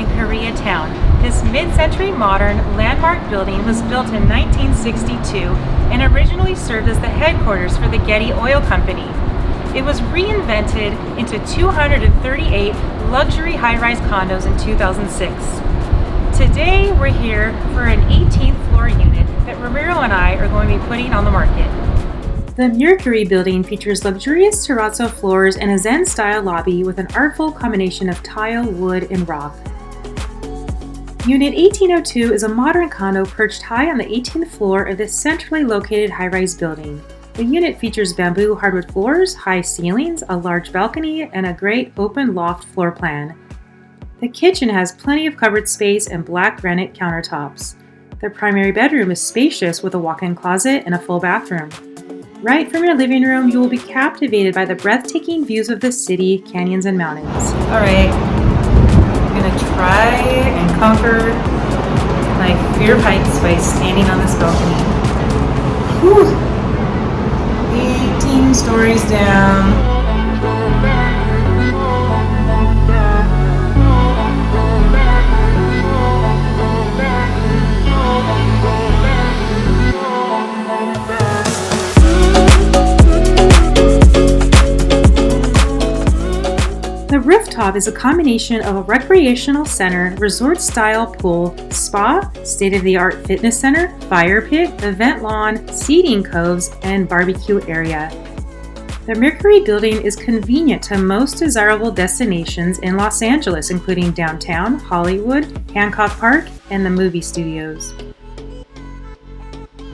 in Koreatown. This mid-century modern landmark building was built in 1962 and originally served as the headquarters for the Getty Oil Company. It was reinvented into 238 luxury high-rise condos in 2006. Today we're here for an 18th floor unit that Ramiro and I are going to be putting on the market. The Mercury building features luxurious terrazzo floors and a Zen-style lobby with an artful combination of tile, wood, and rock. Unit 1802 is a modern condo perched high on the 18th floor of this centrally located high-rise building. The unit features bamboo hardwood floors, high ceilings, a large balcony, and a great open loft floor plan. The kitchen has plenty of cupboard space and black granite countertops. The primary bedroom is spacious with a walk-in closet and a full bathroom. Right from your living room, you will be captivated by the breathtaking views of the city, canyons, and mountains. All right, I'm gonna try and conquer my fear of heights by standing on this balcony. Whew. 18 stories down. The Rooftop is a combination of a recreational center, resort-style pool, spa, state-of-the-art fitness center, fire pit, event lawn, seating coves, and barbecue area. The Mercury building is convenient to most desirable destinations in Los Angeles, including downtown, Hollywood, Hancock Park, and the movie studios.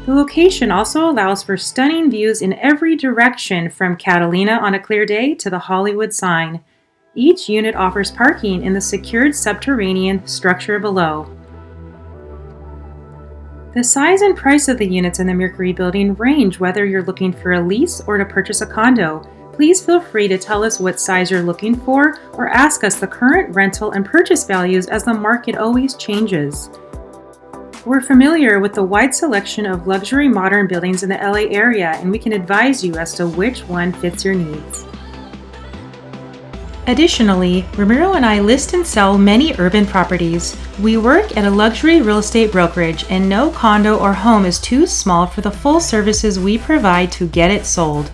The location also allows for stunning views in every direction from Catalina on a clear day to the Hollywood sign. Each unit offers parking in the secured subterranean structure below. The size and price of the units in the Mercury building range whether you're looking for a lease or to purchase a condo. Please feel free to tell us what size you're looking for or ask us the current rental and purchase values as the market always changes. We're familiar with the wide selection of luxury modern buildings in the LA area, and we can advise you as to which one fits your needs. Additionally, Ramiro and I list and sell many urban properties. We work at a luxury real estate brokerage, and no condo or home is too small for the full services we provide to get it sold.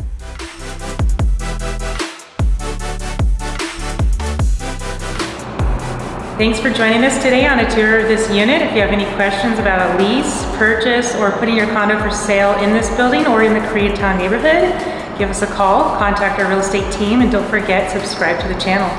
Thanks for joining us today on a tour of this unit. If you have any questions about a lease, purchase, or putting your condo for sale in this building or in the Koreatown neighborhood, give us a call, contact our real estate team, and don't forget to subscribe to the channel.